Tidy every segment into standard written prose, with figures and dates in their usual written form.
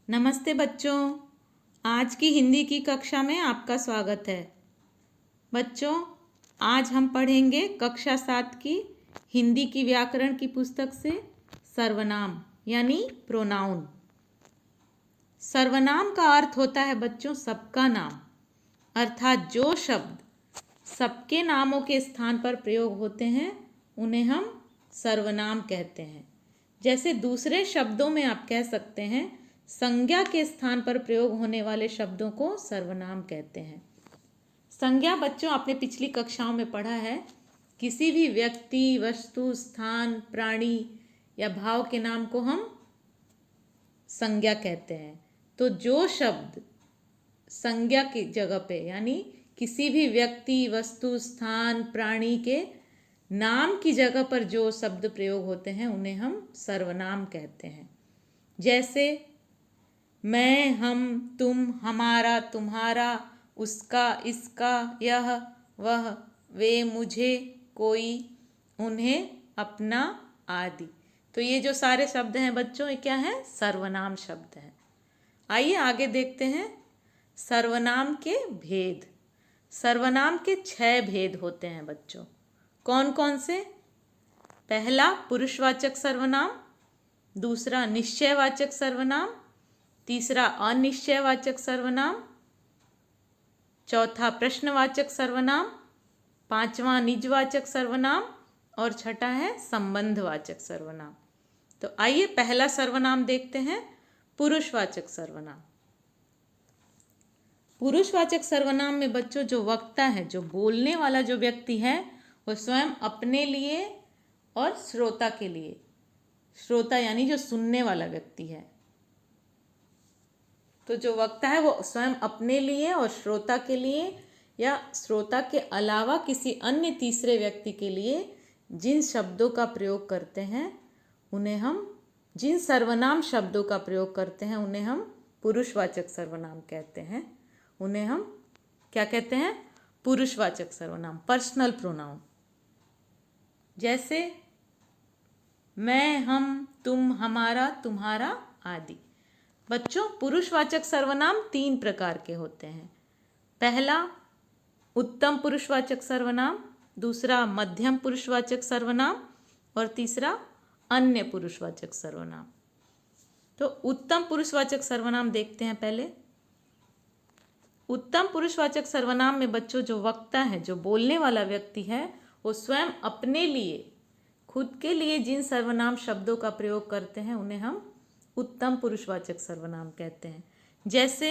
नमस्ते बच्चों, आज की हिंदी की कक्षा में आपका स्वागत है। बच्चों, आज हम पढ़ेंगे कक्षा 7 की हिंदी की व्याकरण की पुस्तक से सर्वनाम यानी प्रोनाउन। सर्वनाम का अर्थ होता है बच्चों सबका नाम, अर्थात जो शब्द सबके नामों के स्थान पर प्रयोग होते हैं उन्हें हम सर्वनाम कहते हैं। जैसे दूसरे शब्दों में आप कह सकते हैं संज्ञा के स्थान पर प्रयोग होने वाले शब्दों को सर्वनाम कहते हैं। संज्ञा बच्चों आपने पिछली कक्षाओं में पढ़ा है, किसी भी व्यक्ति, वस्तु, स्थान, प्राणी या भाव के नाम को हम संज्ञा कहते हैं। तो जो शब्द संज्ञा की जगह पे यानी किसी भी व्यक्ति, वस्तु, स्थान, प्राणी के नाम की जगह पर जो शब्द प्रयोग होते हैं उन्हें हम सर्वनाम कहते हैं। जैसे मैं, हम, तुम, हमारा, तुम्हारा, उसका, इसका, यह, वह, वे, मुझे, कोई, उन्हें, अपना आदि। तो ये जो सारे शब्द हैं बच्चों, ये क्या है? सर्वनाम शब्द हैं। आइए आगे देखते हैं सर्वनाम के भेद। सर्वनाम के 6 भेद होते हैं बच्चों। कौन कौन से? पहला पुरुषवाचक सर्वनाम, दूसरा निश्चयवाचक सर्वनाम, तीसरा अनिश्चयवाचक सर्वनाम, चौथा प्रश्नवाचक सर्वनाम, पांचवा निजवाचक सर्वनाम और छठा है संबंधवाचक सर्वनाम। तो आइए पहला सर्वनाम देखते हैं, पुरुषवाचक सर्वनाम। पुरुषवाचक सर्वनाम में बच्चों जो वक्ता है, जो बोलने वाला जो व्यक्ति है, वो स्वयं अपने लिए और श्रोता के लिए, श्रोता यानी जो सुनने वाला व्यक्ति है, तो जो वक्ता है वो स्वयं अपने लिए और श्रोता के लिए या श्रोता के अलावा किसी अन्य तीसरे व्यक्ति के लिए जिन शब्दों का प्रयोग करते हैं उन्हें हम, जिन सर्वनाम शब्दों का प्रयोग करते हैं उन्हें हम पुरुषवाचक सर्वनाम कहते हैं। उन्हें हम क्या कहते हैं? पुरुषवाचक सर्वनाम, पर्सनल प्रोनाउन। जैसे मैं, हम, तुम, हमारा, तुम्हारा आदि। बच्चों पुरुषवाचक सर्वनाम 3 प्रकार के होते हैं। पहला उत्तम पुरुषवाचक सर्वनाम, दूसरा मध्यम पुरुषवाचक सर्वनाम और तीसरा अन्य पुरुषवाचक सर्वनाम। तो उत्तम पुरुषवाचक सर्वनाम देखते हैं पहले। उत्तम पुरुषवाचक सर्वनाम में बच्चों जो वक्ता है, जो बोलने वाला व्यक्ति है, वो स्वयं अपने लिए, खुद के लिए जिन सर्वनाम शब्दों का प्रयोग करते हैं उन्हें हम उत्तम पुरुषवाचक सर्वनाम कहते हैं। जैसे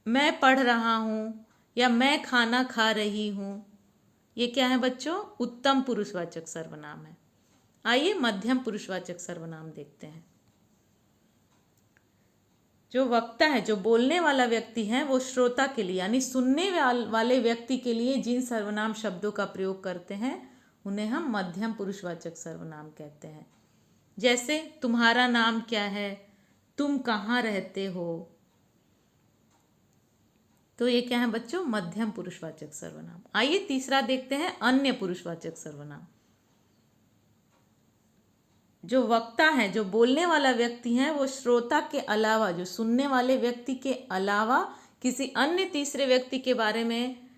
मैं पढ़ रहा हूँ या मैं खाना खा रही हूँ, ये क्या है बच्चों? उत्तम पुरुषवाचक सर्वनाम है। आइए मध्यम पुरुषवाचक सर्वनाम देखते हैं। जो वक्ता है, जो बोलने वाला व्यक्ति है, वो श्रोता के लिए यानी सुनने वाले व्यक्ति के लिए जिन सर्वनाम शब्दों का प्रयोग करते हैं उन्हें हम मध्यम पुरुषवाचक सर्वनाम कहते हैं। जैसे तुम्हारा नाम क्या है, तुम कहाँ रहते हो, तो ये क्या है बच्चों? मध्यम पुरुषवाचक सर्वनाम। आइए तीसरा देखते हैं, अन्य पुरुषवाचक सर्वनाम। जो वक्ता है, जो बोलने वाला व्यक्ति है, वो श्रोता के अलावा, जो सुनने वाले व्यक्ति के अलावा किसी अन्य तीसरे व्यक्ति के बारे में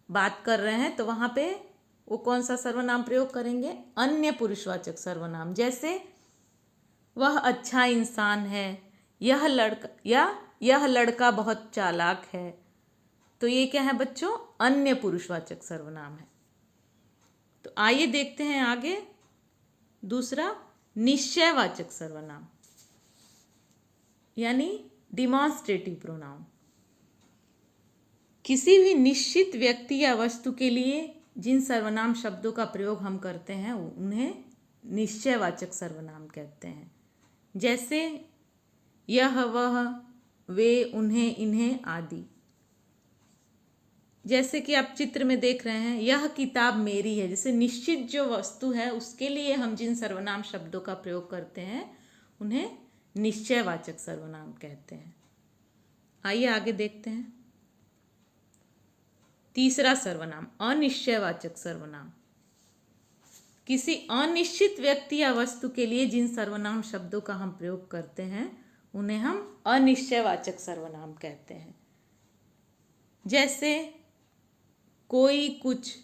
बात कर रहे हैं, तो वहां पे वो कौन सा सर्वनाम प्रयोग करेंगे? अन्य पुरुषवाचक सर्वनाम। जैसे वह अच्छा इंसान है, यह लड़का बहुत चालाक है। तो ये क्या है बच्चों? अन्य पुरुषवाचक सर्वनाम है। तो आइए देखते हैं आगे दूसरा निश्चयवाचक सर्वनाम यानी डिमॉन्स्ट्रेटिव प्रोनाउन। किसी भी निश्चित व्यक्ति या वस्तु के लिए जिन सर्वनाम शब्दों का प्रयोग हम करते हैं उन्हें निश्चयवाचक सर्वनाम कहते हैं। जैसे यह, वह, वे, उन्हें, इन्हें आदि। जैसे कि आप चित्र में देख रहे हैं, यह किताब मेरी है। जैसे निश्चित जो वस्तु है उसके लिए हम जिन सर्वनाम शब्दों का प्रयोग करते हैं उन्हें निश्चयवाचक सर्वनाम कहते हैं। आइए आगे देखते हैं तीसरा सर्वनाम, अनिश्चयवाचक सर्वनाम। किसी अनिश्चित व्यक्ति या वस्तु के लिए जिन सर्वनाम शब्दों का हम प्रयोग करते हैं उन्हें हम अनिश्चयवाचक सर्वनाम कहते हैं। जैसे कोई, कुछ।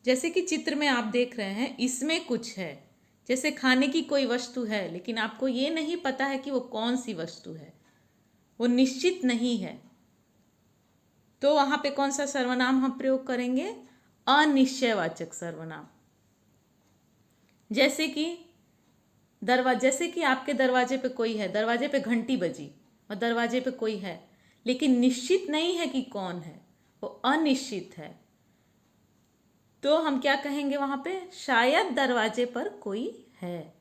जैसे कि चित्र में आप देख रहे हैं, इसमें कुछ है। जैसे खाने की कोई वस्तु है लेकिन आपको ये नहीं पता है कि वो कौन सी वस्तु है, वो निश्चित नहीं है, तो वहाँ पे कौन सा सर्वनाम हम प्रयोग करेंगे? अनिश्चयवाचक सर्वनाम। जैसे कि आपके दरवाजे पे कोई है, दरवाजे पे घंटी बजी और दरवाजे पे कोई है लेकिन निश्चित नहीं है कि कौन है, वो अनिश्चित है, तो हम क्या कहेंगे वहाँ पे? शायद दरवाजे पर कोई है।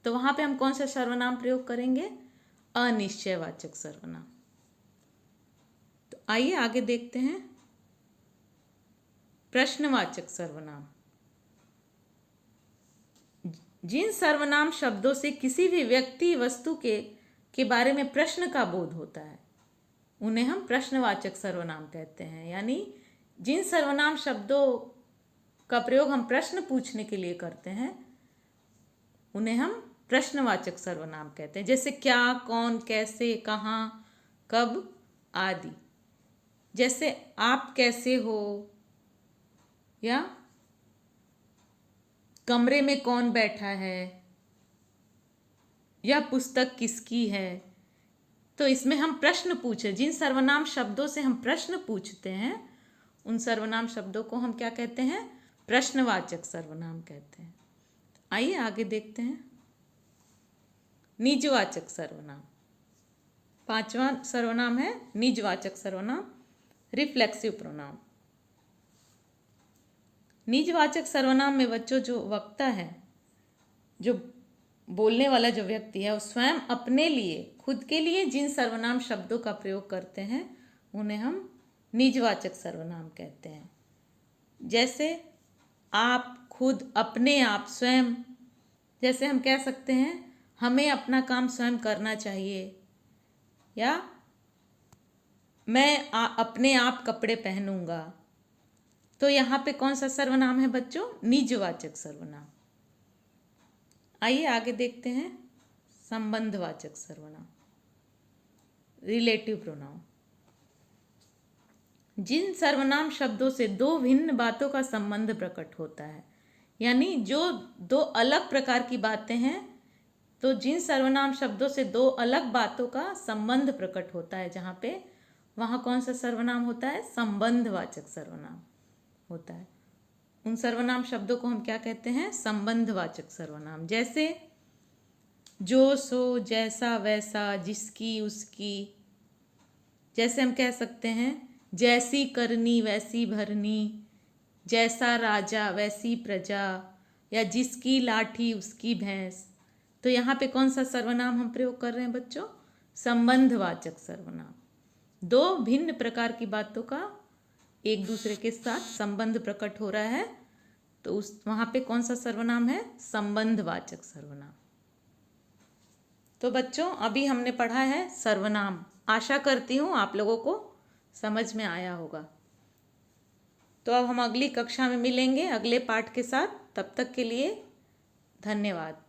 तो वहाँ पे हम कौन सा सर्वनाम प्रयोग करेंगे? अनिश्चयवाचक सर्वनाम। तो आइए आगे देखते हैं प्रश्नवाचक सर्वनाम। जिन सर्वनाम शब्दों से किसी भी व्यक्ति वस्तु के बारे में प्रश्न का बोध होता है उन्हें हम प्रश्नवाचक सर्वनाम कहते हैं। यानी जिन सर्वनाम शब्दों का प्रयोग हम प्रश्न पूछने के लिए करते हैं उन्हें हम प्रश्नवाचक सर्वनाम कहते हैं। जैसे क्या, कौन, कैसे, कहाँ, कब आदि। जैसे आप कैसे हो, या कमरे में कौन बैठा है, या पुस्तक किसकी है। तो इसमें हम प्रश्न पूछे, जिन सर्वनाम शब्दों से हम प्रश्न पूछते हैं उन सर्वनाम शब्दों को हम क्या कहते हैं? प्रश्नवाचक सर्वनाम कहते हैं। आइए आगे देखते हैं निजवाचक सर्वनाम। 5वां सर्वनाम है निजवाचक सर्वनाम, रिफ्लेक्सिव प्रोनाउन। निजवाचक सर्वनाम में बच्चों जो वक्ता है, जो बोलने वाला जो व्यक्ति है, वो स्वयं अपने लिए, खुद के लिए जिन सर्वनाम शब्दों का प्रयोग करते हैं उन्हें हम निजवाचक सर्वनाम कहते हैं। जैसे आप, खुद, अपने आप, स्वयं। जैसे हम कह सकते हैं हमें अपना काम स्वयं करना चाहिए, या मैं अपने आप कपड़े पहनूंगा। तो यहाँ पे कौन सा सर्वनाम है बच्चों? निजवाचक सर्वनाम। आइए आगे देखते हैं संबंधवाचक सर्वनाम, रिलेटिव प्रोनाउन। जिन सर्वनाम शब्दों से दो भिन्न बातों का संबंध प्रकट होता है, यानी जो दो अलग प्रकार की बातें हैं, तो जिन सर्वनाम शब्दों से दो अलग बातों का संबंध प्रकट होता है जहाँ पे, वहाँ कौन सा सर्वनाम होता है? संबंधवाचक सर्वनाम होता है। उन सर्वनाम शब्दों को हम क्या कहते हैं? संबंधवाचक सर्वनाम। जैसे जो, सो, जैसा, वैसा, जिसकी, उसकी। जैसे हम कह सकते हैं जैसी करनी वैसी भरनी, जैसा राजा वैसी प्रजा, या जिसकी लाठी उसकी भैंस। तो यहाँ पे कौन सा सर्वनाम हम प्रयोग कर रहे हैं बच्चों? संबंधवाचक सर्वनाम। दो भिन्न प्रकार की बातों का एक दूसरे के साथ संबंध प्रकट हो रहा है, तो वहाँ पे कौन सा सर्वनाम है? संबंधवाचक सर्वनाम। तो बच्चों अभी हमने पढ़ा है सर्वनाम। आशा करती हूँ आप लोगों को समझ में आया होगा। तो अब हम अगली कक्षा में मिलेंगे अगले पाठ के साथ। तब तक के लिए धन्यवाद।